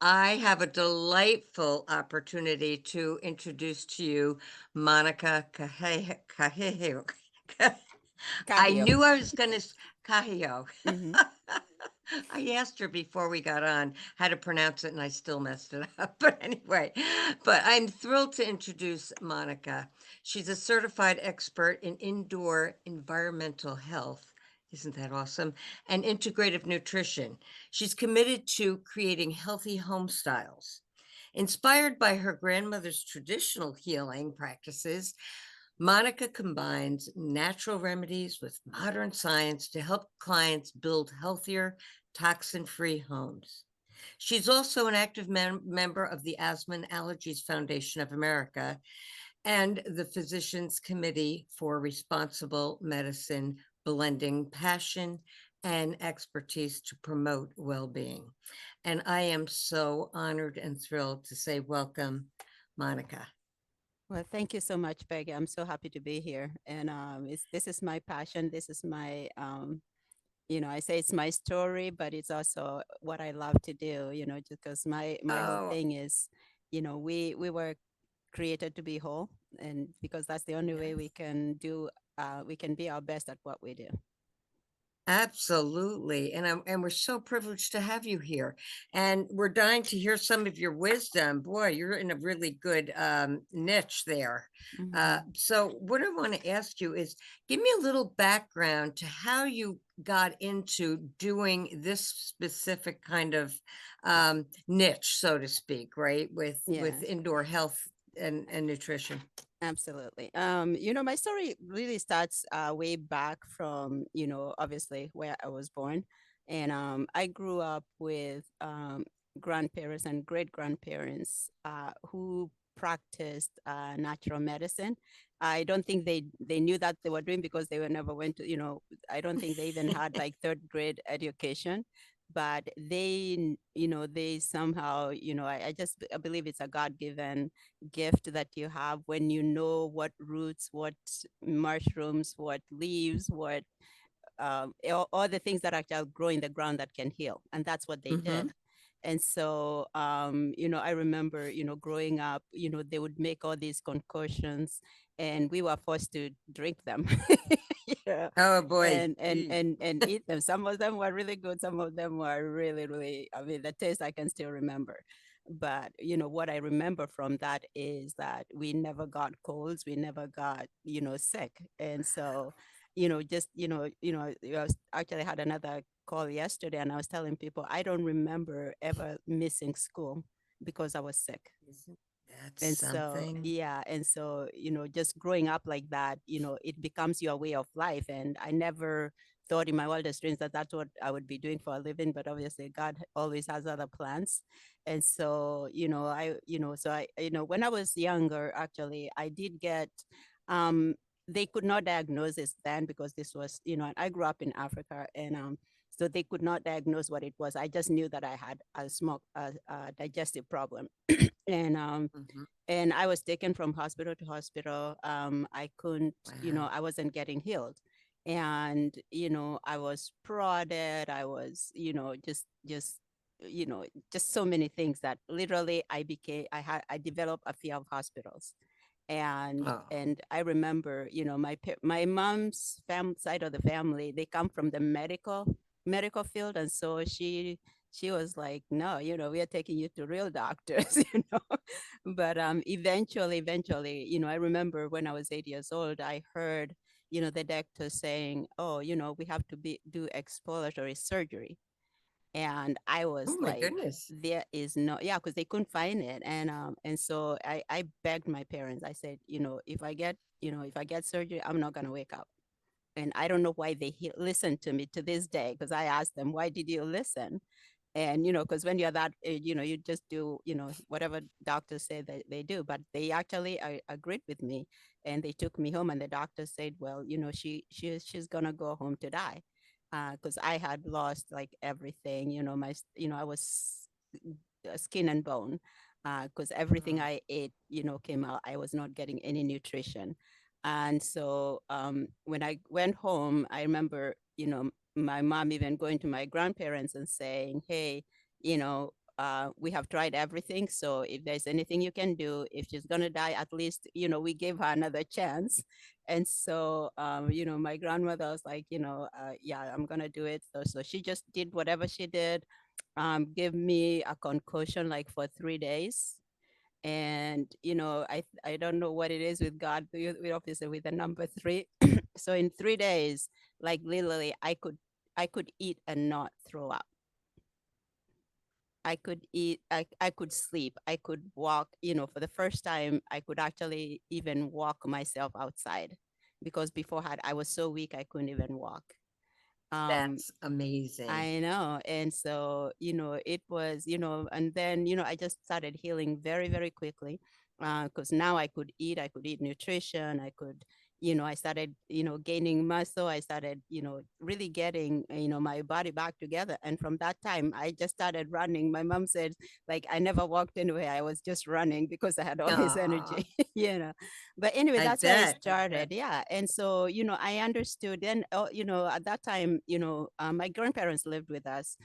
I have a delightful opportunity to introduce to you Monica Kahio. I Kahio. knew I was going to Kahio. Hmm. I asked her before we got on how to pronounce it, and I still messed it up. But anyway, but I'm thrilled to introduce Monica. She's a certified expert in indoor environmental health. Isn't that awesome? And integrative nutrition. She's committed to creating healthy home styles. Inspired by her grandmother's traditional healing practices, Monica combines natural remedies with modern science to help clients build healthier, toxin free homes. She's also an active member of the Asthma and Allergies Foundation of America and the Physicians Committee for Responsible Medicine, blending passion and expertise to promote well being. And I am so honored and thrilled to say, welcome, Monica. Well, thank you so much, Peggy. I'm so happy to be here. And this is my passion. This is my, I say it's my story, but it's also what I love to do, just because my whole Oh, thing is, we were created to be whole. And because that's the only way yes. we can be our best at what we do. Absolutely. And we're so privileged to have you here. And we're dying to hear some of your wisdom. Boy, you're in a really good niche there. Hmm. So what I want to ask you is give me a little background to how you got into doing this specific kind of niche, so to speak, right? With Yes. indoor health and nutrition. Absolutely. My story really starts way back from, obviously where I was born. And I grew up with grandparents and great grandparents who practiced natural medicine. I don't think they knew that they were doing because they were never went to, I don't think they even had like third grade education. But they somehow, I believe it's a God given gift that you have when you know what roots, what mushrooms, what leaves, what all the things that actually grow in the ground that can heal. And that's what they Hmm. did. And so, I remember, growing up, they would make all these concoctions and we were forced to drink them. Yeah. Oh boy. And eat them. Some of them were really good. Some of them were really, really, I mean, the taste I can still remember. But what I remember from that is that we never got colds, we never got sick. And so just I was actually had another call yesterday, and I was telling people I don't remember ever missing school because I was sick. Isn't that And so, something? yeah, and so, just growing up like that, it becomes your way of life. And I never thought in my wildest dreams that that's what I would be doing for a living, but obviously God always has other plans. And so, when I was younger, actually, I did get, um, they could not diagnose this then because this was, I grew up in Africa, and so they could not diagnose what it was. I just knew that I had a small digestive problem. and Mhm. and I was taken from hospital to hospital. I couldn't, Wow. I wasn't getting healed. And, I was prodded. I was, just so many things that literally I developed a fear of hospitals. And Oh. I remember, my mom's side of the family, they come from the medical field. And so she was like, no, we are taking you to real doctors, But eventually, I remember when I was 8 years old, I heard, the doctor saying, oh, we have to do exploratory surgery. And I was Oh my like, goodness. there is no, yeah, because they couldn't find it. And so I begged my parents. I said, if I get surgery, I'm not gonna wake up. And I don't know why they listened to me to this day, because I asked them, why did you listen? And because when you're that you just do whatever doctors say that they do. But they actually agreed with me, and they took me home, and the doctor said, well, she's gonna go home to die, because I had lost like everything. I was skin and bone, because everything Oh. I ate came out. I was not getting any nutrition. And so when I went home, I remember my mom even going to my grandparents and saying, hey, you know we have tried everything. So if there's anything you can do, if she's gonna die, at least, we give her another chance. And so, my grandmother was like, yeah, I'm gonna do it. So she just did whatever she did, give me a concussion like for 3 days. And I don't know what it is with God, we obviously with the number three. So in 3 days, like literally, I could eat and not throw up. I could eat, I could sleep, I could walk. For the first time, I could actually even walk myself outside, because beforehand I was so weak I couldn't even walk. Um, That's amazing. I know. And so, it was, and then, I just started healing very, very quickly, because now I could eat nutrition. I started, gaining muscle. I started, really getting, my body back together. And from that time, I just started running. My mom said, like, I never walked anywhere. I was just running because I had all this Aw, energy, you know. But anyway, I that's where it bet, I bet. started. Yeah. And so, I understood then, at that time, my grandparents lived with us.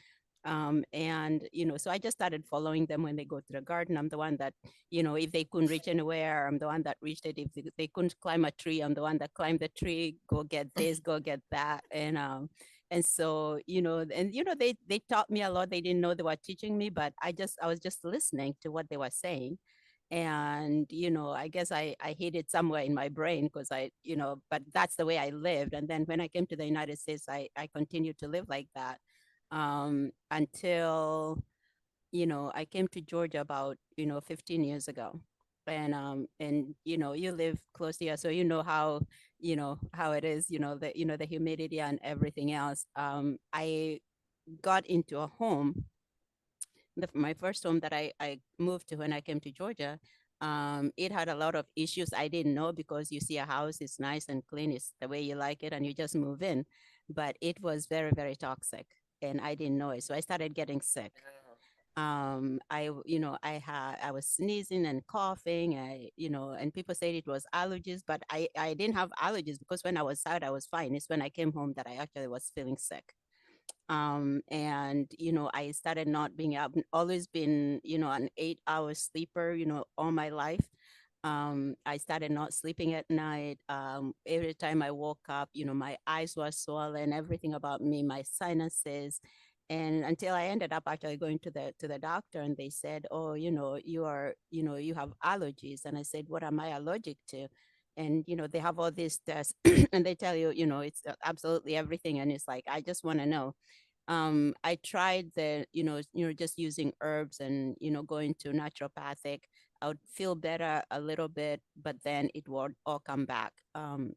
And so I just started following them when they go to the garden. I'm the one that, if they couldn't reach anywhere, I'm the one that reached it. If they couldn't climb a tree, I'm the one that climbed the tree. Go get this, go get that. And so, they taught me a lot. They didn't know they were teaching me, but I was just listening to what they were saying. And I guess I hid it somewhere in my brain, because but that's the way I lived. And then when I came to the United States, I continued to live like that, until I came to Georgia about 15 years ago. And you live close here, so how it is, the humidity and everything else. I got into a home, my first home that I moved to when I came to Georgia. It had a lot of issues I didn't know, because you see a house, it's nice and clean, it's the way you like it, and you just move in. But it was very, very toxic, and I didn't know it. So I started getting sick. I was sneezing and coughing. And people said it was allergies, but I didn't have allergies, because when I was out, I was fine. It's when I came home that I actually was feeling sick. And I started not being, I've always been an 8 hour sleeper all my life. I started not sleeping at night. Every time I woke up, my eyes were swollen, everything about me, my sinuses. And until I ended up actually going to the doctor, and they said, oh, you have allergies. And I said, what am I allergic to? And they have all these tests and they tell you, it's absolutely everything. And it's like, I just want to know. I tried just using herbs and going to naturopathic. I would feel better a little bit, but then it would all come back. And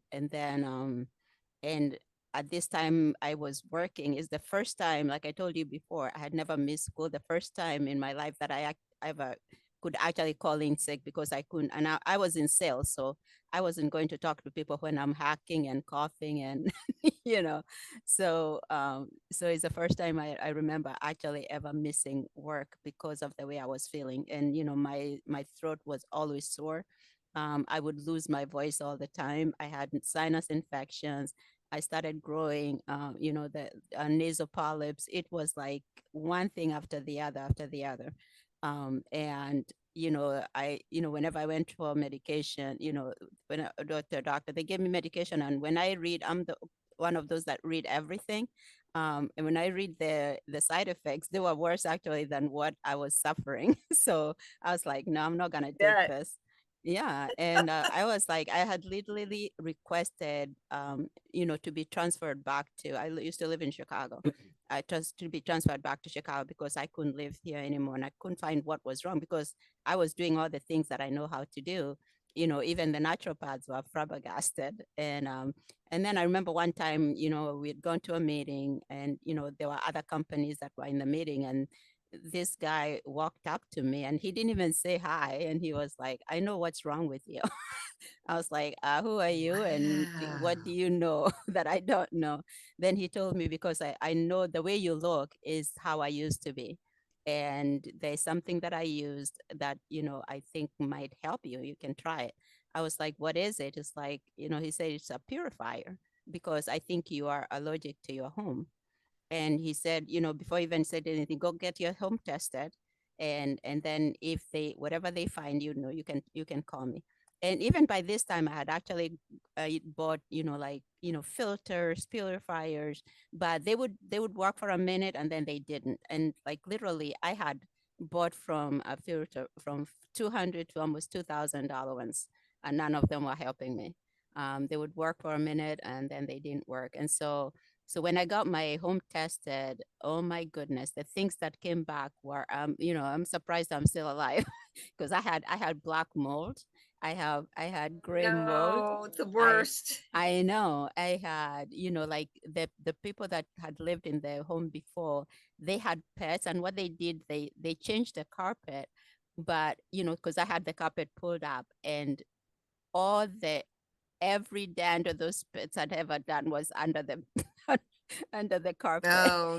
at this time I was working. Is the first time, like I told you before, I had never missed school. The first time in my life that I ever could actually call in sick, because I couldn't. And I was in sales, so I wasn't going to talk to people when I'm hacking and coughing and you know. So it's the first time I remember actually ever missing work because of the way I was feeling. And my throat was always sore. I would lose my voice all the time. I had sinus infections. I started growing, the nasal polyps. It was like one thing after the other, after the other. And whenever I went for medication, when I go to the doctor, they gave me medication, and when I read, I'm the one of those that read everything. And when I read the side effects, they were worse actually than what I was suffering. So I was like, no, I'm not gonna take Yeah. this. Yeah, and I was like, I had literally requested, to be transferred back to. I used to live in Chicago. I just to be transferred back to Chicago because I couldn't live here anymore, and I couldn't find what was wrong, because I was doing all the things that I know how to do. Even the naturopaths were flabbergasted. And then I remember one time, we had gone to a meeting, and there were other companies that were in the meeting, and this guy walked up to me and he didn't even say hi, and he was like, I know what's wrong with you. I was like, who are you, and what do Wow. you know that I don't know? Then he told me, because I know the way you look is how I used to be. And there's something that I used that, I think might help you. You can try it. I was like, what is it? It's like, he said it's a purifier, because I think you are allergic to your home. And he said, before he even said anything, go get your home tested. And then if they whatever they find, you can call me. And even by this time, I had actually bought, like, filters, purifiers, but they would work for a minute and then they didn't. And like literally, I had bought from a filter from 200 to almost $2,000 ones, and none of them were helping me. They would work for a minute and then they didn't work. And so when I got my home tested, oh my goodness, the things that came back were, I'm surprised I'm still alive because I had black mold, I had gray mold. No, the I worst. I know I had, like the people that had lived in their home before, they had pets, and what they did, they changed the carpet, but because I had the carpet pulled up, and all the every dent of those pets had ever done was under the under the carpet. Oh,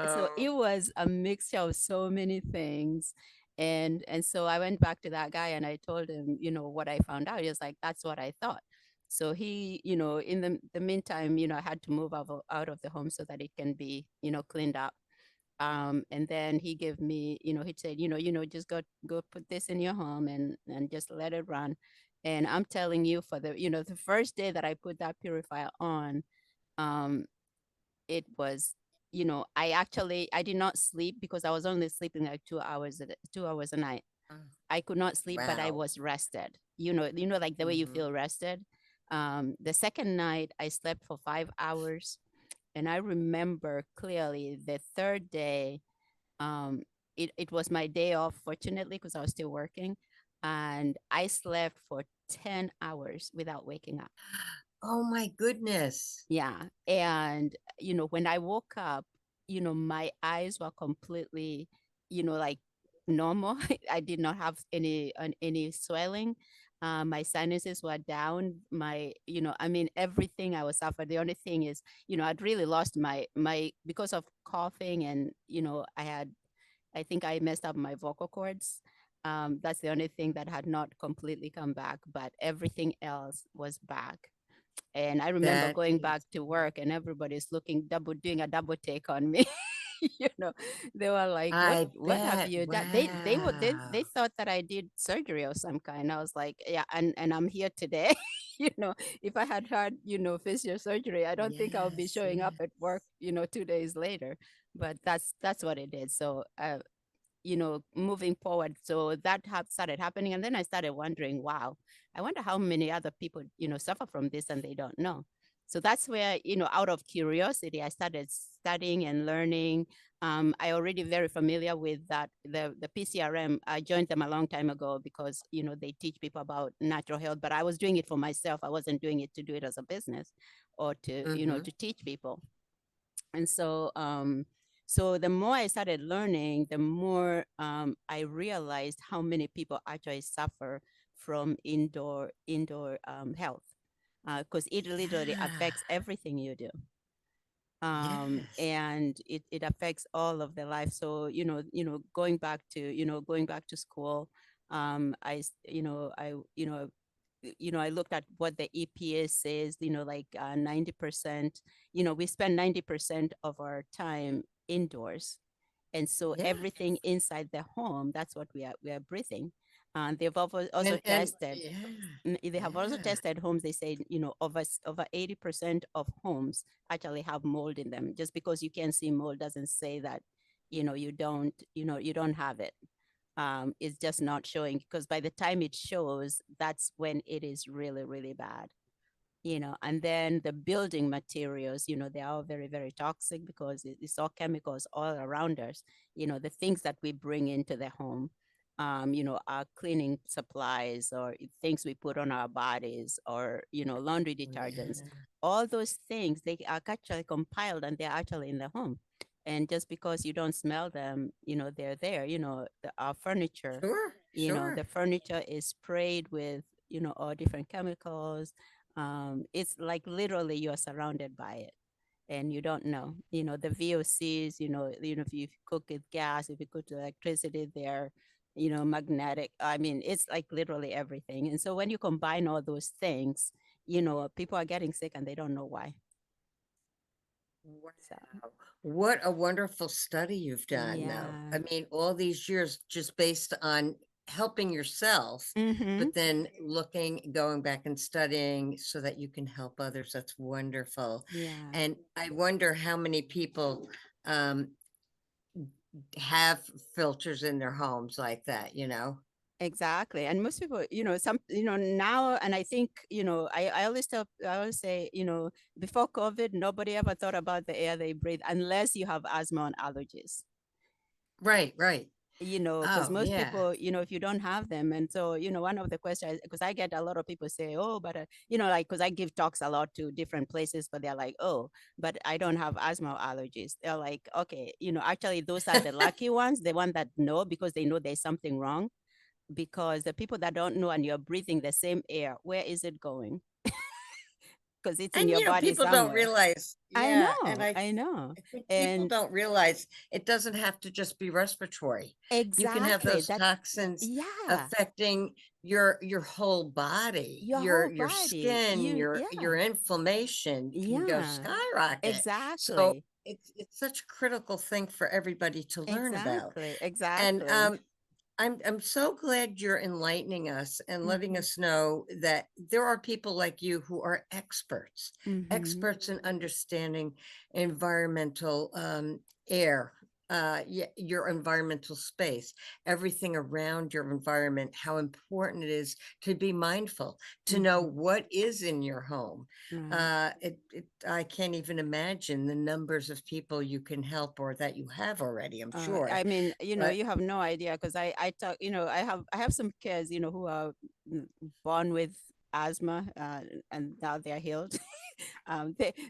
So no. it was a mixture of so many things. And so I went back to that guy and I told him, what I found out. He was like, that's what I thought. So he, in the meantime, I had to move out of the home so that it can be, cleaned up. And then he gave me, he said, just go put this in your home and just let it run. And I'm telling you, for the first day that I put that purifier on, um, it was, I did not sleep because I was only sleeping like 2 hours 2 hours a night. Oh, I could not sleep, but I wow. was rested. Like the way you Mhm. feel rested. The second night I slept for 5 hours, and I remember clearly the third day. Um, it was my day off, fortunately, because I was still working, and I slept for 10 hours without waking up. Oh my goodness. Yeah. And, when I woke up, my eyes were completely, like normal. I did not have any swelling. My sinuses were down. I mean, everything I was suffering. The only thing is, I'd really lost because of coughing, and, I think I messed up my vocal cords. That's the only thing that had not completely come back, but everything else was back. And I remember That going is back to work and everybody's doing a double take on me. you know, they were like, I what have bet. you done? They Wow. thought that I did surgery of some kind. I was like, yeah, and I'm here today. you know, if I had had, physio surgery, I don't think I would be Yes, showing up at yes. work, 2 days later. But that's what it is. So moving forward. So that started happening. And then I started wondering, wow, I wonder how many other people, suffer from this and they don't know. So that's where, out of curiosity, I started studying and learning. I already very familiar with that, the PCRM. I joined them a long time ago because, they teach people about natural health, but I was doing it for myself. I wasn't doing it to do it as a business or to, Mhm. to teach people. And so the more I started learning, the more I realized how many people actually suffer from indoor health, because it literally Yeah. affects everything you do. Yes. And it affects all of their life. So going back to school, I I looked at what the EPA says, like 90%, we spend 90% of our time indoors. And so everything Yes. inside the home, that's what we are breathing. They've also And tested, yeah. they have also Yeah. tested homes. They say, over 80% of homes actually have mold in them. Just because you can see mold doesn't say that, you don't have it. It's just not showing, because by the time it shows, that's when it is really, really bad. And then the building materials, they are all very, very toxic because it's all chemicals all around us. The things that we bring into the home, our cleaning supplies, or things we put on our bodies, or, laundry detergents, Yeah. all those things, they are actually compiled and they're actually in the home. And just because you don't smell them, they're there. Our furniture, Sure. the Sure. furniture is sprayed with, all different chemicals. It's like literally you're surrounded by it and you don't know. The VOCs, if you cook with gas, if you cook with electricity, they're, magnetic. I mean, it's like literally everything. And so when you combine all those things, people are getting sick and they don't know why. So Wow. What a wonderful study you've done, though. yeah. I mean, all these years just based on helping yourself, Mm-hmm. but then going back and studying so that you can help others. That's wonderful. Yeah. And I wonder how many people um, have filters in their homes like that, you know? Exactly. And most people, now, and I think, I always say, before COVID, nobody ever thought about the air they breathe unless you have asthma and allergies, Right, right. because Oh, most yeah. people, if you don't have them. And so, one of the questions, because I get a lot of people say, oh, but, like, because I give talks a lot to different places, but they're like, oh, but I don't have asthma or allergies. They're like, okay, actually, those are the lucky ones, the one that know because they know there's something wrong, because the people that don't know and you're breathing the same air, where is it going? Because it's in And, your body people don't somewhere. realize, I yeah, and know, I I know. I think people And don't realize it doesn't have to just be respiratory. You can have exactly those that, toxins yeah, affecting your whole body, your whole your body, skin, your yeah, inflammation can go yeah, skyrocket. So exactly, it's such a critical thing for everybody to learn about. exactly, And exactly. I'm so glad you're enlightening us and letting Mm-hmm, us know that there are people like you who are experts, mm-hmm, experts in understanding environmental air, your environmental space, everything around your environment, how important it is to be mindful, to know mm-hmm. what is in your home. Right. I can't even imagine the numbers of people you can help or that you have already, I'm sure. I mean, But you have no idea because I talk, I have some kids, who are born with asthma, and now they're healed.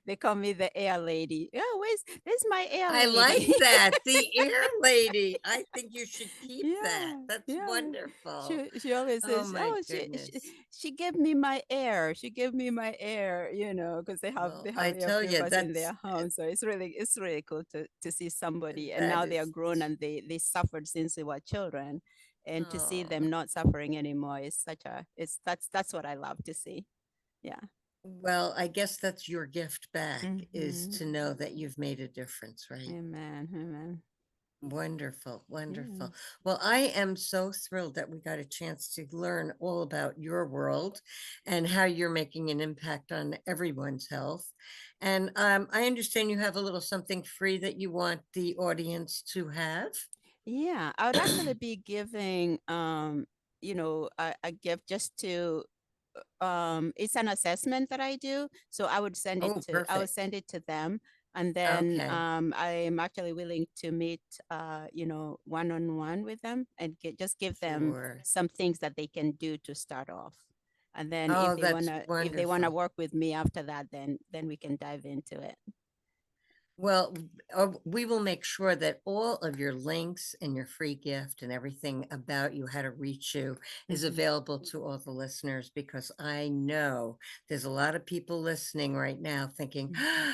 They call me the air lady. Oh, where's my air I like lady? that, the air lady. I think you should keep that. Yeah, That's yeah. wonderful. She always Oh says, my "Oh, goodness. she gave me my air. She gave me my air." Because they Well, have I air tell you, purifiers in their home, so it's really cool to see somebody, and that now they are is, grown and they suffered since they were children, and to see them oh, not suffering anymore is such a it's that's what I love to see. Yeah. well, I guess that's your gift back is Mm-hmm. to know that you've made a difference, right? Amen. Amen. Wonderful, wonderful. Yes. Well, I am so thrilled that we got a chance to learn all about your world and how you're making an impact on everyone's health. And I understand you have a little something free that you want the audience to have. Yeah, I would actually be giving a gift just to it's an assessment that I do. So Oh, I would perfect. send it to them, and then Okay, I'm actually willing to meet one on one with them and just give them sure. some things that they can do to start off. And then Oh, that's if they wanna wonderful. work with me after that, then we can dive into it. Well, we will make sure that all of your links and your free gift and everything about you, how to reach you, is Hmm. available to all the listeners because I know there's a lot of people listening right now thinking, Hmm.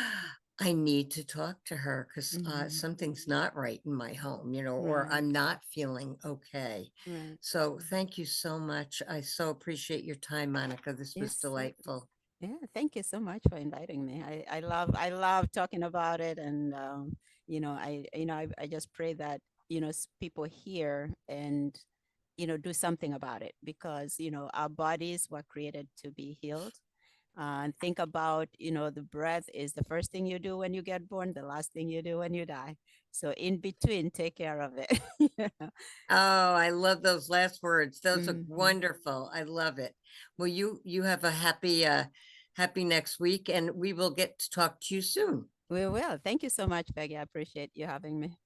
I need to talk to her because Hmm. something's not right in my home, or Right, I'm not feeling okay. right. So thank you so much. I so appreciate your time, Monica. This was Yes. delightful. Yeah, thank you so much for inviting me. I love talking about it, and I just pray that people hear and do something about it, because our bodies were created to be healed. And think about the breath is the first thing you do when you get born, the last thing you do when you die. So in between, take care of it. Yeah. Oh, I love those last words. Those are Mhm. wonderful. I love it. Well, you have a happy next week and we will get to talk to you soon. We will. Thank you so much, Peggy. I appreciate you having me.